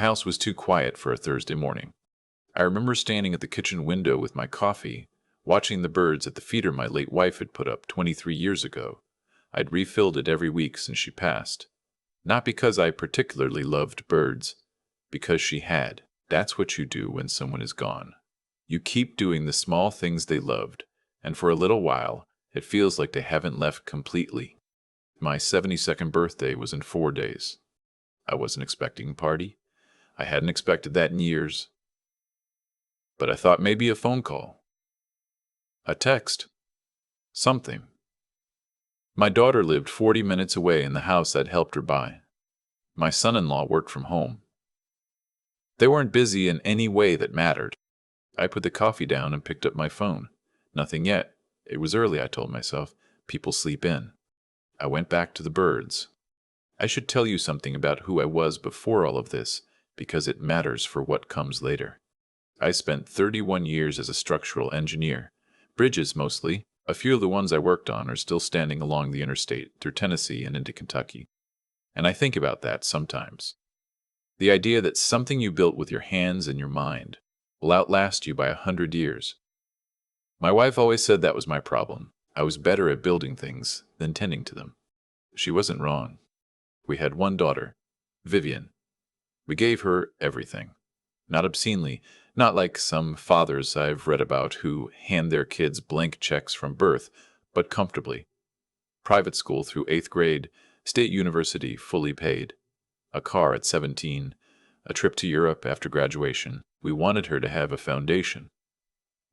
house was too quiet for a Thursday morning. I remember standing at the kitchen window with my coffee, watching the birds at the feeder my late wife had put up 23 years ago. I'd refilled it every week since she passed. Not because I particularly loved birds, because she had. That's what you do when someone is gone. You keep doing the small things they loved, and for a little while, it feels like they haven't left completely. My 72nd birthday was in 4 days. I wasn't expecting a party. I hadn't expected that in years. But I thought maybe a phone call. A text. Something. My daughter lived 40 minutes away in the house I'd helped her buy. My son-in-law worked from home. They weren't busy in any way that mattered. I put the coffee down and picked up my phone. Nothing yet. It was early, I told myself. People sleep in. I went back to the birds. I should tell you something about who I was before all of this, because it matters for what comes later. I spent 31 years as a structural engineer. Bridges mostly. A few of the ones I worked on are still standing along the interstate through Tennessee and into Kentucky. And I think about that sometimes. The idea that something you built with your hands and your mind will outlast you by 100 years. My wife always said that was my problem. I was better at building things than tending to them. She wasn't wrong. We had one daughter, Vivian. We gave her everything. Not obscenely, not like some fathers I've read about who hand their kids blank checks from birth, but comfortably. Private school through 8th grade, state university fully paid. A car at 17, a trip to Europe after graduation. We wanted her to have a foundation.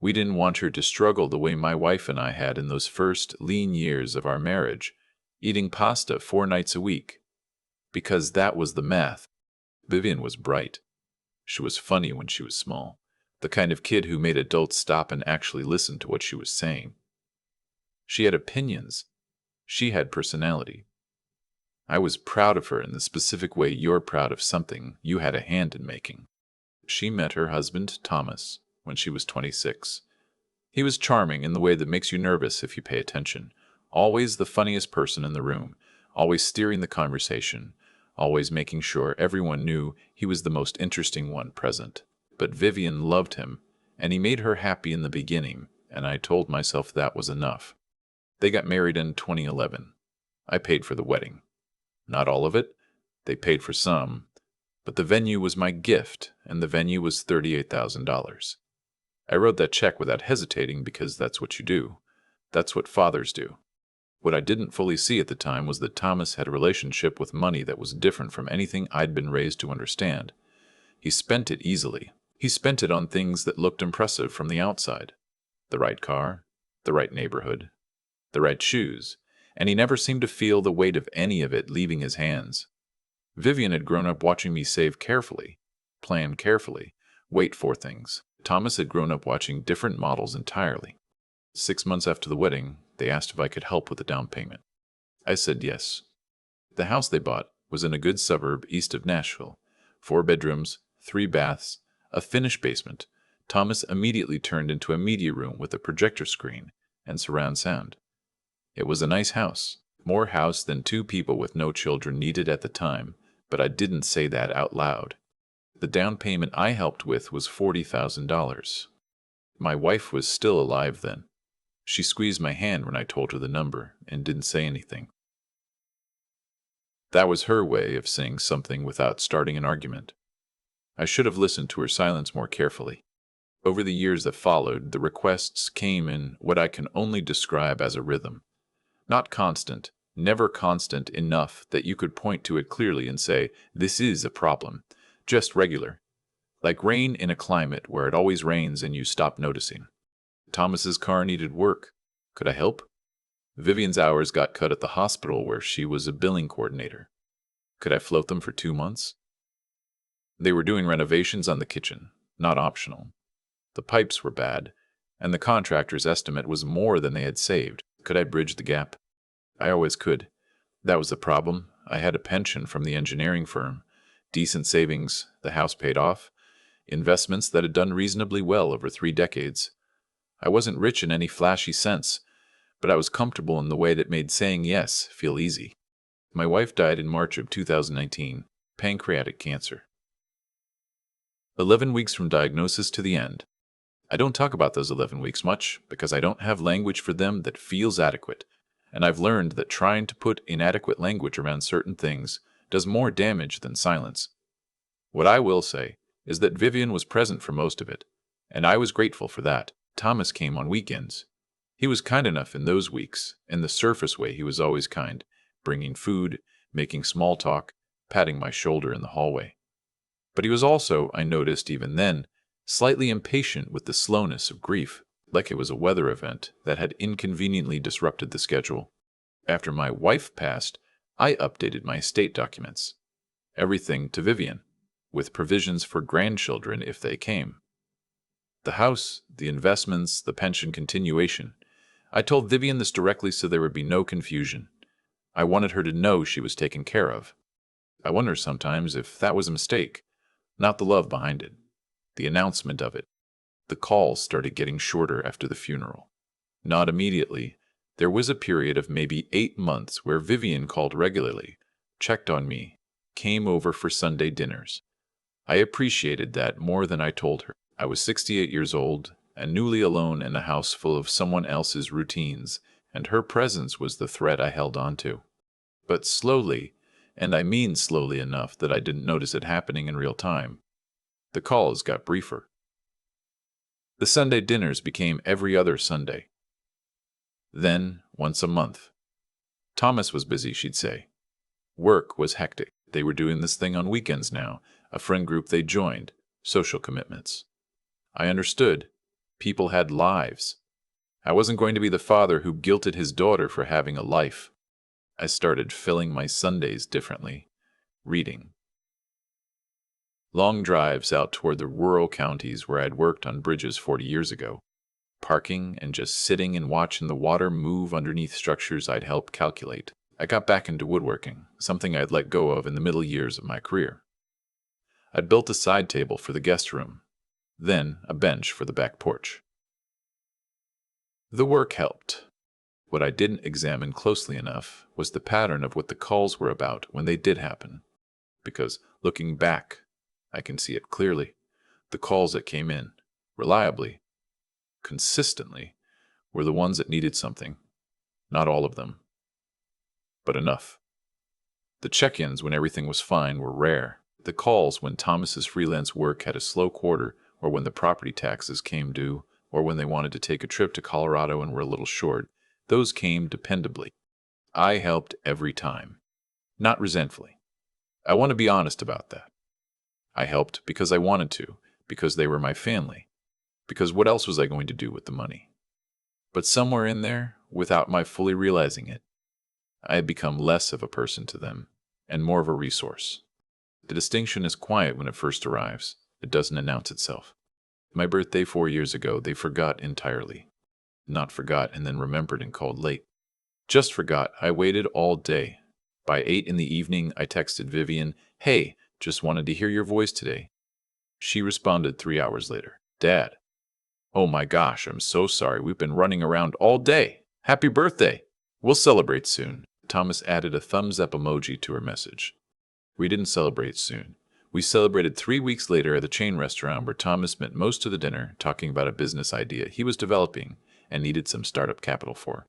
We didn't want her to struggle the way my wife and I had in those first lean years of our marriage, eating pasta 4 nights a week. Because that was the math. Vivian was bright. She was funny when she was small, the kind of kid who made adults stop and actually listen to what she was saying. She had opinions. She had personality. I was proud of her in the specific way you're proud of something you had a hand in making. She met her husband, Thomas, when she was 26. He was charming in the way that makes you nervous if you pay attention. Always the funniest person in the room, always steering the conversation, always making sure everyone knew he was the most interesting one present. But Vivian loved him, and he made her happy in the beginning, and I told myself that was enough. They got married in 2011. I paid for the wedding. Not all of it. They paid for some. But the venue was my gift, and the venue was $38,000. I wrote that check without hesitating because that's what you do. That's what fathers do. What I didn't fully see at the time was that Thomas had a relationship with money that was different from anything I'd been raised to understand. He spent it easily. He spent it on things that looked impressive from the outside. The right car, the right neighborhood, the right shoes, and he never seemed to feel the weight of any of it leaving his hands. Vivian had grown up watching me save carefully, plan carefully, wait for things. Thomas had grown up watching different models entirely. 6 months after the wedding, they asked if I could help with the down payment. I said yes. The house they bought was in a good suburb east of Nashville. 4 bedrooms, 3 baths, a finished basement. Thomas immediately turned into a media room with a projector screen and surround sound. It was a nice house, more house than 2 people with no children needed at the time, but I didn't say that out loud. The down payment I helped with was $40,000. My wife was still alive then. She squeezed my hand when I told her the number and didn't say anything. That was her way of saying something without starting an argument. I should have listened to her silence more carefully. Over the years that followed, the requests came in what I can only describe as a rhythm. Not constant, never constant enough that you could point to it clearly and say, this is a problem. Just regular. Like rain in a climate where it always rains and you stop noticing. Thomas's car needed work. Could I help? Vivian's hours got cut at the hospital where she was a billing coordinator. Could I float them for 2 months? They were doing renovations on the kitchen, not optional. The pipes were bad, and the contractor's estimate was more than they had saved. Could I bridge the gap? I always could. That was the problem. I had a pension from the engineering firm, decent savings, the house paid off, investments that had done reasonably well over 3 decades. I wasn't rich in any flashy sense, but I was comfortable in the way that made saying yes feel easy. My wife died in March of 2019, pancreatic cancer. 11 weeks from diagnosis to the end. I don't talk about those 11 weeks much because I don't have language for them that feels adequate, and I've learned that trying to put inadequate language around certain things does more damage than silence. What I will say is that Vivian was present for most of it, and I was grateful for that. Thomas came on weekends. He was kind enough in those weeks. In the surface way, he was always kind, bringing food, making small talk, patting my shoulder in the hallway. But he was also, I noticed even then, slightly impatient with the slowness of grief, like it was a weather event that had inconveniently disrupted the schedule. After my wife passed, I updated my estate documents. Everything to Vivian, with provisions for grandchildren if they came. The house, the investments, the pension continuation. I told Vivian this directly so there would be no confusion. I wanted her to know she was taken care of. I wonder sometimes if that was a mistake, not the love behind it, the announcement of it. The calls started getting shorter after the funeral. Not immediately. There was a period of maybe 8 months where Vivian called regularly, checked on me, came over for Sunday dinners. I appreciated that more than I told her. I was 68 years old and newly alone in a house full of someone else's routines, and her presence was the thread I held on to. But slowly, and I mean slowly enough that I didn't notice it happening in real time, the calls got briefer. The Sunday dinners became every other Sunday. Then, once a month. Thomas was busy, she'd say. Work was hectic. They were doing this thing on weekends now, a friend group they joined, social commitments. I understood. People had lives. I wasn't going to be the father who guilted his daughter for having a life. I started filling my Sundays differently. Reading. Long drives out toward the rural counties where I'd worked on bridges 40 years ago. Parking and just sitting and watching the water move underneath structures I'd helped calculate. I got back into woodworking, something I'd let go of in the middle years of my career. I'd built a side table for the guest room, then a bench for the back porch. The work helped. What I didn't examine closely enough was the pattern of what the calls were about when they did happen. Because, looking back, I can see it clearly. The calls that came in, reliably, consistently, were the ones that needed something. Not all of them, but enough. The check-ins when everything was fine were rare. The calls when Thomas's freelance work had a slow quarter, or when the property taxes came due, or when they wanted to take a trip to Colorado and were a little short, those came dependably. I helped every time. Not resentfully. I want to be honest about that. I helped because I wanted to, because they were my family, because what else was I going to do with the money? But somewhere in there, without my fully realizing it, I had become less of a person to them, and more of a resource. The distinction is quiet when it first arrives. It doesn't announce itself. My birthday 4 years ago, they forgot entirely. Not forgot and then remembered and called late. Just forgot. I waited all day. By 8 in the evening, I texted Vivian, "Hey, just wanted to hear your voice today." She responded 3 hours later, "Dad, oh my gosh, I'm so sorry. We've been running around all day. Happy birthday. We'll celebrate soon." Thomas added a thumbs-up emoji to her message. We didn't celebrate soon. We celebrated 3 weeks later at the chain restaurant where Thomas spent most of the dinner talking about a business idea he was developing and needed some startup capital for.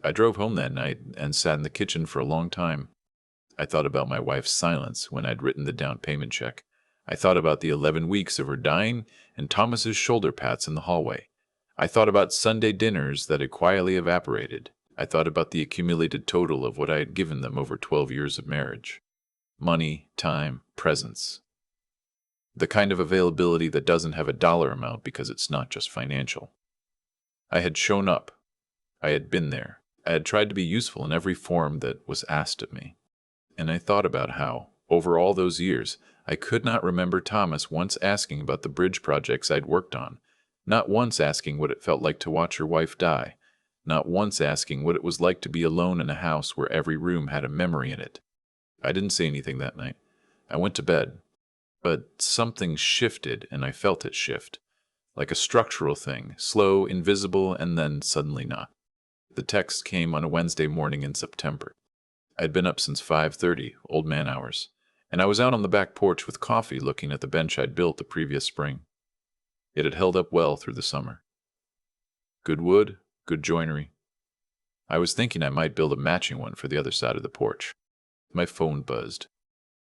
I drove home that night and sat in the kitchen for a long time. I thought about my wife's silence when I'd written the down payment check. I thought about the 11 weeks of her dying and Thomas's shoulder pats in the hallway. I thought about Sunday dinners that had quietly evaporated. I thought about the accumulated total of what I had given them over 12 years of marriage. Money, time, presence. The kind of availability that doesn't have a dollar amount because it's not just financial. I had shown up. I had been there. I had tried to be useful in every form that was asked of me. And I thought about how, over all those years, I could not remember Thomas once asking about the bridge projects I'd worked on, not once asking what it felt like to watch her wife die, not once asking what it was like to be alone in a house where every room had a memory in it. I didn't say anything that night. I went to bed. But something shifted, and I felt it shift. Like a structural thing, slow, invisible, and then suddenly not. The text came on a Wednesday morning in September. I'd been up since 5:30, old man hours, and I was out on the back porch with coffee looking at the bench I'd built the previous spring. It had held up well through the summer. Good wood, good joinery. I was thinking I might build a matching one for the other side of the porch. My phone buzzed.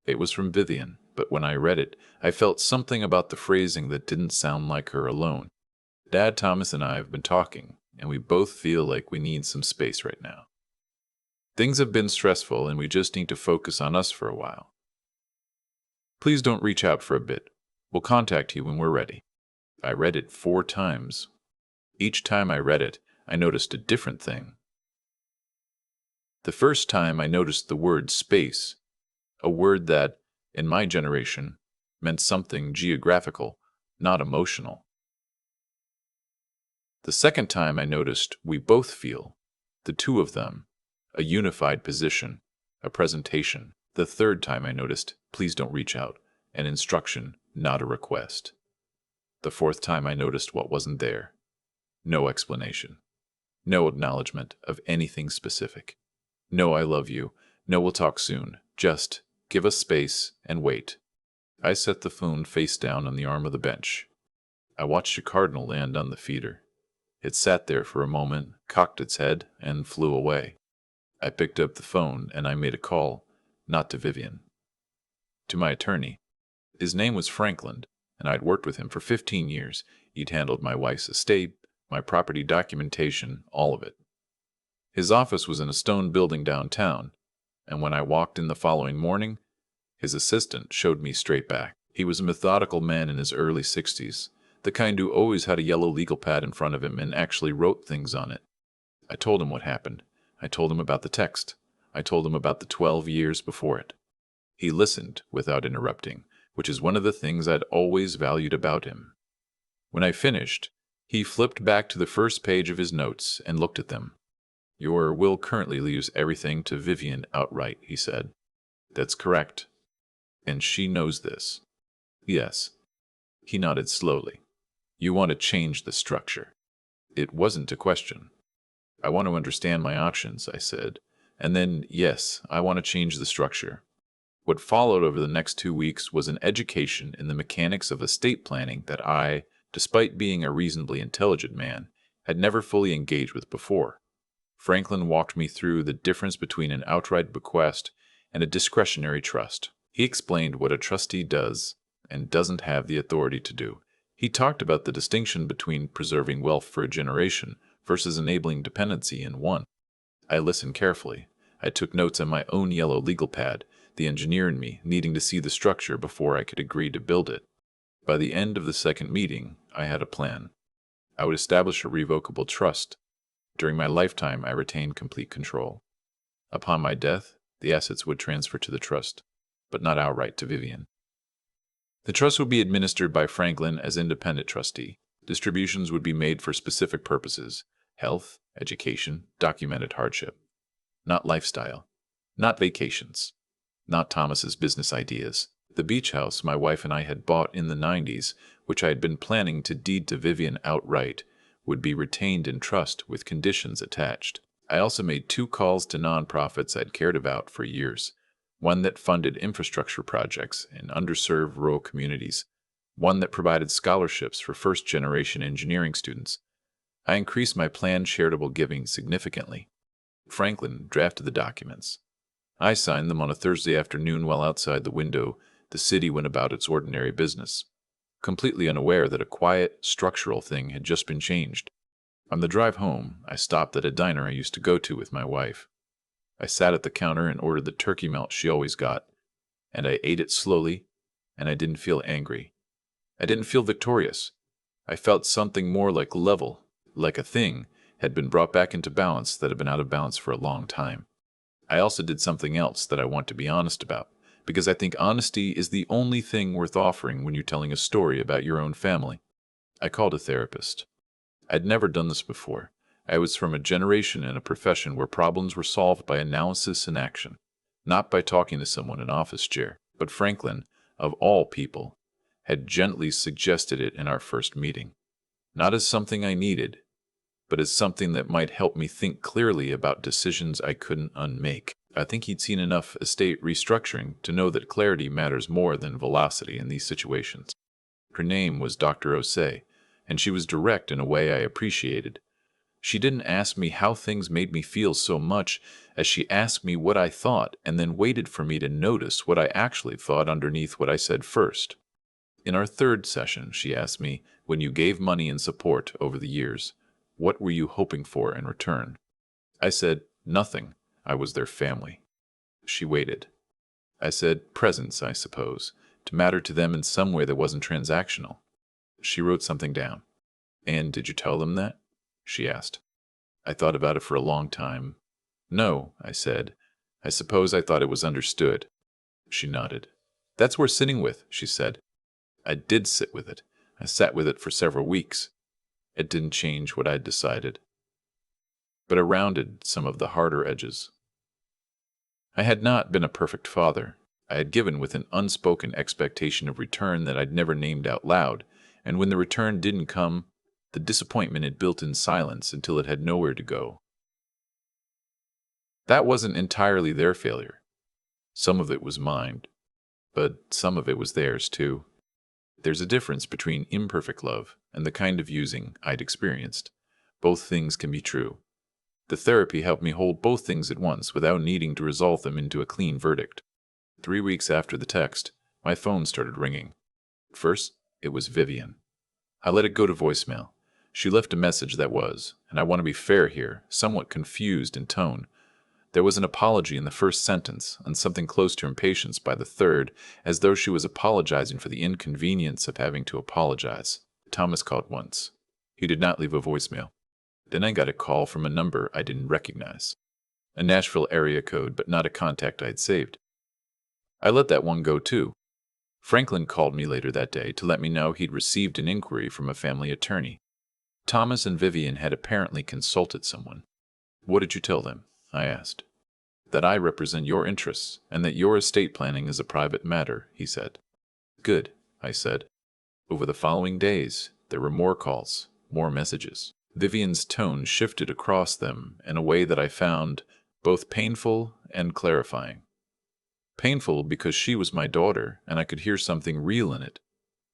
It was from Vivian, but when I read it, I felt something about the phrasing that didn't sound like her alone. Dad, Thomas, and I have been talking, and we both feel like we need some space right now. Things have been stressful, and we just need to focus on us for a while. Please don't reach out for a bit. We'll contact you when we're ready. I read it 4 times. Each time I read it, I noticed a different thing. The first time I noticed the word space, a word that, in my generation, meant something geographical, not emotional. The second time I noticed we both feel, the two of them, a unified position, a presentation. The third time I noticed, please don't reach out, an instruction, not a request. The fourth time I noticed what wasn't there. No explanation. No acknowledgement of anything specific. No, I love you. No, we'll talk soon. Just give us space and wait. I set the phone face down on the arm of the bench. I watched a cardinal land on the feeder. It sat there for a moment, cocked its head, and flew away. I picked up the phone and I made a call, not to Vivian. To my attorney. His name was Franklin, and I'd worked with him for 15 years. He'd handled my wife's estate, my property documentation, all of it. His office was in a stone building downtown, and when I walked in the following morning, his assistant showed me straight back. He was a methodical man in his early 60s, the kind who always had a yellow legal pad in front of him and actually wrote things on it. I told him what happened. I told him about the text. I told him about the 12 years before it. He listened without interrupting, which is one of the things I'd always valued about him. When I finished, he flipped back to the first page of his notes and looked at them. Your will currently leaves everything to Vivian outright, he said. That's correct. And she knows this. Yes. He nodded slowly. You want to change the structure. It wasn't a question. I want to understand my options, I said. And then, yes, I want to change the structure. What followed over the next 2 weeks was an education in the mechanics of estate planning that I, despite being a reasonably intelligent man, had never fully engaged with before. Franklin walked me through the difference between an outright bequest and a discretionary trust. He explained what a trustee does and doesn't have the authority to do. He talked about the distinction between preserving wealth for a generation versus enabling dependency in one. I listened carefully. I took notes on my own yellow legal pad, the engineer in me needing to see the structure before I could agree to build it. By the end of the second meeting, I had a plan. I would establish a revocable trust. During my lifetime, I retained complete control. Upon my death, the assets would transfer to the trust, but not outright to Vivian. The trust would be administered by Franklin as independent trustee. Distributions would be made for specific purposes: health, education, documented hardship. Not lifestyle. Not vacations. Not Thomas's business ideas. The beach house my wife and I had bought in the 90s, which I had been planning to deed to Vivian outright, would be retained in trust with conditions attached. I also made 2 calls to nonprofits I'd cared about for years. One that funded infrastructure projects in underserved rural communities. One that provided scholarships for first-generation engineering students. I increased my planned charitable giving significantly. Franklin drafted the documents. I signed them on a Thursday afternoon while outside the window the city went about its ordinary business, completely unaware that a quiet, structural thing had just been changed. On the drive home, I stopped at a diner I used to go to with my wife. I sat at the counter and ordered the turkey melt she always got, and I ate it slowly, and I didn't feel angry. I didn't feel victorious. I felt something more like level, like a thing had been brought back into balance that had been out of balance for a long time. I also did something else that I want to be honest about, because I think honesty is the only thing worth offering when you're telling a story about your own family. I called a therapist. I'd never done this before. I was from a generation and a profession where problems were solved by analysis and action, not by talking to someone in an office chair. But Franklin, of all people, had gently suggested it in our first meeting, not as something I needed, but as something that might help me think clearly about decisions I couldn't unmake. I think he'd seen enough estate restructuring to know that clarity matters more than velocity in these situations. Her name was Dr. Osei, and she was direct in a way I appreciated. She didn't ask me how things made me feel so much as she asked me what I thought and then waited for me to notice what I actually thought underneath what I said first. In our third session, she asked me, when you gave money and support over the years, what were you hoping for in return? I said, nothing. I was their family. She waited. I said, presence, I suppose, to matter to them in some way that wasn't transactional. She wrote something down. And did you tell them that? She asked. I thought about it for a long time. No, I said. I suppose I thought it was understood. She nodded. That's worth sitting with, she said. I did sit with it. I sat with it for several weeks. It didn't change what I'd decided, but it rounded some of the harder edges. I had not been a perfect father. I had given with an unspoken expectation of return that I'd never named out loud, and when the return didn't come, the disappointment had built in silence until it had nowhere to go. That wasn't entirely their failure. Some of it was mine, but some of it was theirs too. There's a difference between imperfect love and the kind of using I'd experienced. Both things can be true. The therapy helped me hold both things at once without needing to resolve them into a clean verdict. 3 weeks after the text, my phone started ringing. First, it was Vivian. I let it go to voicemail. She left a message that was, and I want to be fair here, somewhat confused in tone. There was an apology in the first sentence, and something close to impatience by the third, as though she was apologizing for the inconvenience of having to apologize. Thomas called once. He did not leave a voicemail. Then I got a call from a number I didn't recognize. A Nashville area code, but not a contact I'd saved. I let that one go too. Franklin called me later that day to let me know he'd received an inquiry from a family attorney. Thomas and Vivian had apparently consulted someone. What did you tell them? I asked. That I represent your interests, and that your estate planning is a private matter, he said. Good, I said. Over the following days, there were more calls, more messages. Vivian's tone shifted across them in a way that I found both painful and clarifying. Painful because she was my daughter, and I could hear something real in it.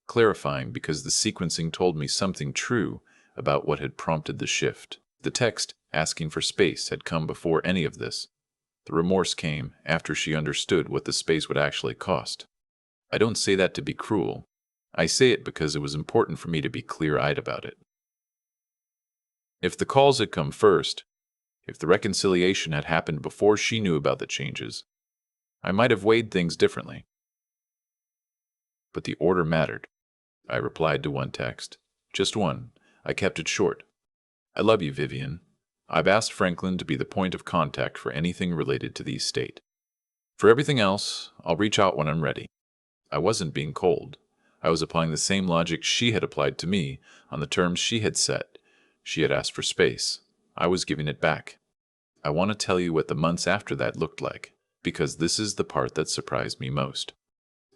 Clarifying because the sequencing told me something true about what had prompted the shift. The text, asking for space, had come before any of this. The remorse came after she understood what the space would actually cost. I don't say that to be cruel. I say it because it was important for me to be clear-eyed about it. If the calls had come first, if the reconciliation had happened before she knew about the changes, I might have weighed things differently. But the order mattered. I replied to one text. Just one. I kept it short. I love you, Vivian. I've asked Franklin to be the point of contact for anything related to the estate. For everything else, I'll reach out when I'm ready. I wasn't being cold. I was applying the same logic she had applied to me on the terms she had set. She had asked for space. I was giving it back. I want to tell you what the months after that looked like, because this is the part that surprised me most.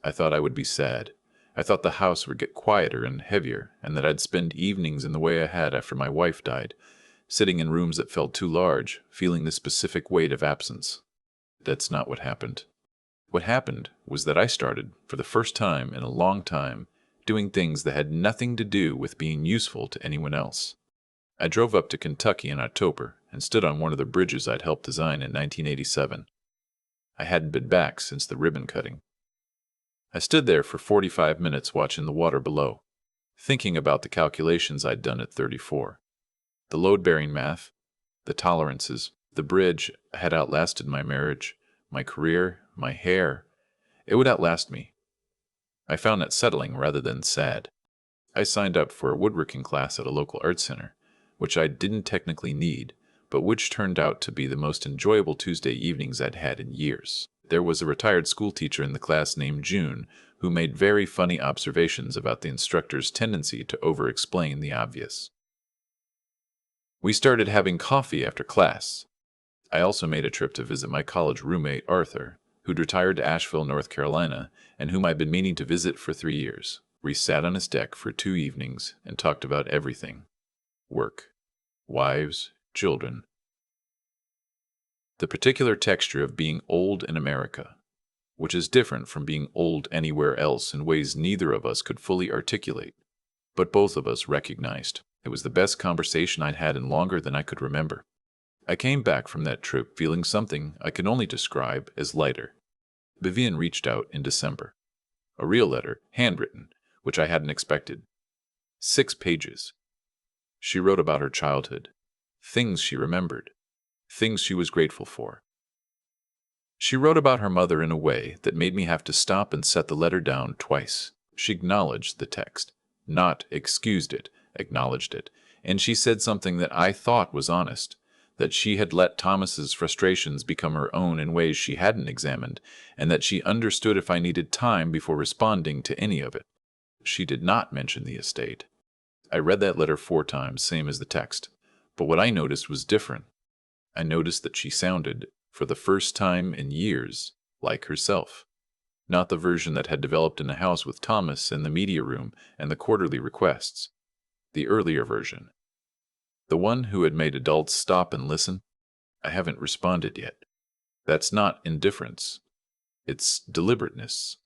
I thought I would be sad. I thought the house would get quieter and heavier, and that I'd spend evenings in the way I had after my wife died, sitting in rooms that felt too large, feeling the specific weight of absence. That's not what happened. What happened was that I started, for the first time in a long time, doing things that had nothing to do with being useful to anyone else. I drove up to Kentucky in October and stood on one of the bridges I'd helped design in 1987. I hadn't been back since the ribbon cutting. I stood there for 45 minutes watching the water below, thinking about the calculations I'd done at 34. The load-bearing math, the tolerances, the bridge had outlasted my marriage, my career, my hair. It would outlast me. I found that settling rather than sad. I signed up for a woodworking class at a local art center, which I didn't technically need, but which turned out to be the most enjoyable Tuesday evenings I'd had in years. There was a retired schoolteacher in the class named June who made very funny observations about the instructor's tendency to over-explain the obvious. We started having coffee after class. I also made a trip to visit my college roommate, Arthur, who'd retired to Asheville, North Carolina, and whom I'd been meaning to visit for 3 years. We sat on his deck for 2 evenings and talked about everything. Work, wives, children. The particular texture of being old in America, which is different from being old anywhere else in ways neither of us could fully articulate, but both of us recognized. It was the best conversation I'd had in longer than I could remember. I came back from that trip feeling something I can only describe as lighter. Vivian reached out in December. A real letter, handwritten, which I hadn't expected. 6 pages. She wrote about her childhood, things she remembered, things she was grateful for. She wrote about her mother in a way that made me have to stop and set the letter down twice. She acknowledged the text, not excused it, acknowledged it, and she said something that I thought was honest, that she had let Thomas's frustrations become her own in ways she hadn't examined, and that she understood if I needed time before responding to any of it. She did not mention the estate. I read that letter 4 times, same as the text, but what I noticed was different. I noticed that she sounded, for the first time in years, like herself. Not the version that had developed in the house with Thomas and the media room and the quarterly requests. The earlier version. The one who had made adults stop and listen. I haven't responded yet. That's not indifference. It's deliberateness.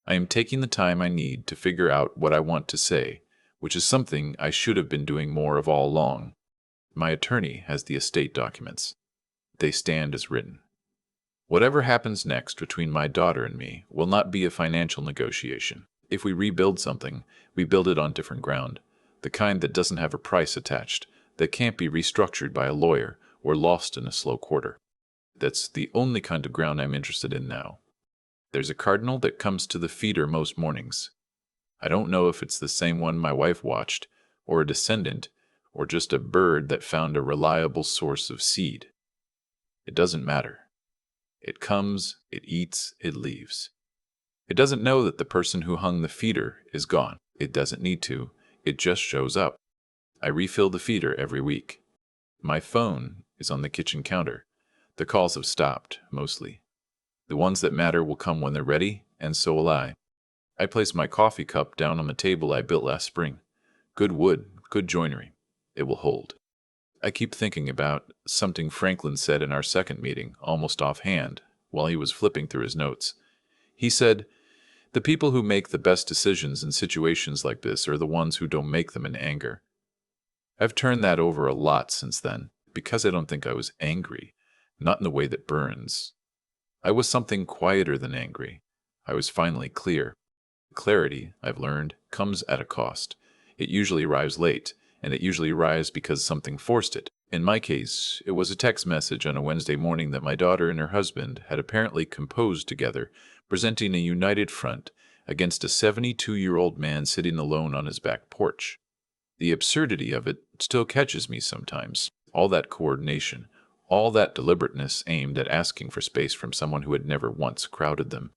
I am taking the time I need to figure out what I want to say, which is something I should have been doing more of all along. My attorney has the estate documents. They stand as written. Whatever happens next between my daughter and me will not be a financial negotiation. If we rebuild something, we build it on different ground, the kind that doesn't have a price attached, that can't be restructured by a lawyer or lost in a slow quarter. That's the only kind of ground I'm interested in now. There's a cardinal that comes to the feeder most mornings. I don't know if it's the same one my wife watched, or a descendant, or just a bird that found a reliable source of seed. It doesn't matter. It comes, it eats, it leaves. It doesn't know that the person who hung the feeder is gone. It doesn't need to. It just shows up. I refill the feeder every week. My phone is on the kitchen counter. The calls have stopped, mostly. The ones that matter will come when they're ready, and so will I. I place my coffee cup down on the table I built last spring. Good wood, good joinery. It will hold. I keep thinking about something Franklin said in our second meeting, almost offhand, while he was flipping through his notes. He said, "The people who make the best decisions in situations like this are the ones who don't make them in anger." I've turned that over a lot since then, because I don't think I was angry, not in the way that burns. I was something quieter than angry. I was finally clear. Clarity, I've learned, comes at a cost. It usually arrives late, and it usually arrives because something forced it. In my case, it was a text message on a Wednesday morning that my daughter and her husband had apparently composed together, presenting a united front against a 72-year-old man sitting alone on his back porch. The absurdity of it still catches me sometimes. All that coordination, all that deliberateness aimed at asking for space from someone who had never once crowded them.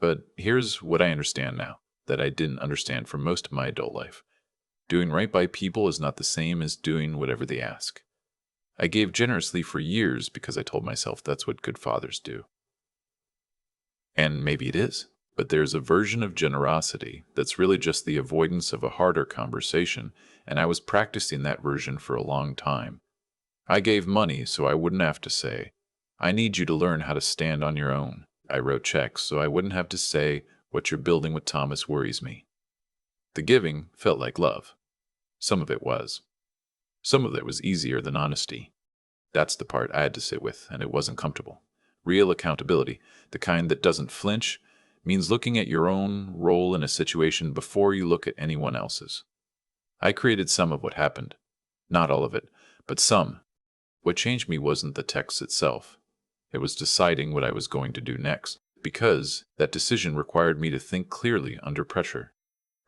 But here's what I understand now, that I didn't understand for most of my adult life. Doing right by people is not the same as doing whatever they ask. I gave generously for years because I told myself that's what good fathers do. And maybe it is, but there's a version of generosity that's really just the avoidance of a harder conversation, and I was practicing that version for a long time. I gave money so I wouldn't have to say, "I need you to learn how to stand on your own." I wrote checks so I wouldn't have to say, "What you're building with Thomas worries me." The giving felt like love. Some of it was. Some of it was easier than honesty. That's the part I had to sit with, and it wasn't comfortable. Real accountability, the kind that doesn't flinch, means looking at your own role in a situation before you look at anyone else's. I created some of what happened. Not all of it, but some. What changed me wasn't the text itself. It was deciding what I was going to do next, because that decision required me to think clearly under pressure,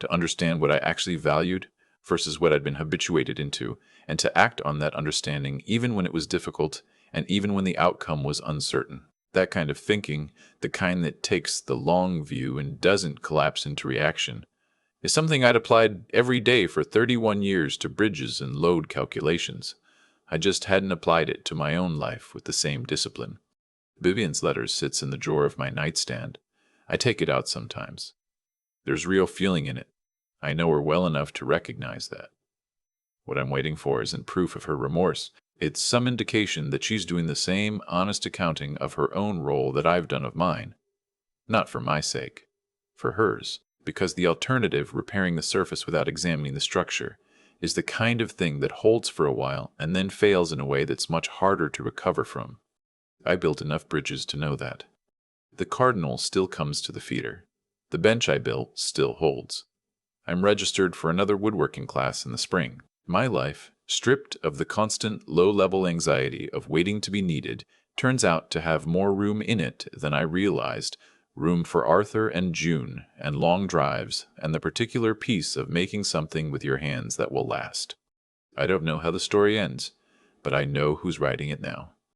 to understand what I actually valued versus what I'd been habituated into, and to act on that understanding even when it was difficult and even when the outcome was uncertain. That kind of thinking, the kind that takes the long view and doesn't collapse into reaction, is something I'd applied every day for 31 years to bridges and load calculations. I just hadn't applied it to my own life with the same discipline. Vivian's letter sits in the drawer of my nightstand. I take it out sometimes. There's real feeling in it. I know her well enough to recognize that. What I'm waiting for isn't proof of her remorse. It's some indication that she's doing the same honest accounting of her own role that I've done of mine. Not for my sake, for hers, because the alternative, repairing the surface without examining the structure, is the kind of thing that holds for a while and then fails in a way that's much harder to recover from. I built enough bridges to know that. The cardinal still comes to the feeder. The bench I built still holds. I'm registered for another woodworking class in the spring. My life, stripped of the constant low-level anxiety of waiting to be needed, turns out to have more room in it than I realized, room for Arthur and June and long drives and the particular piece of making something with your hands that will last. I don't know how the story ends, but I know who's writing it now.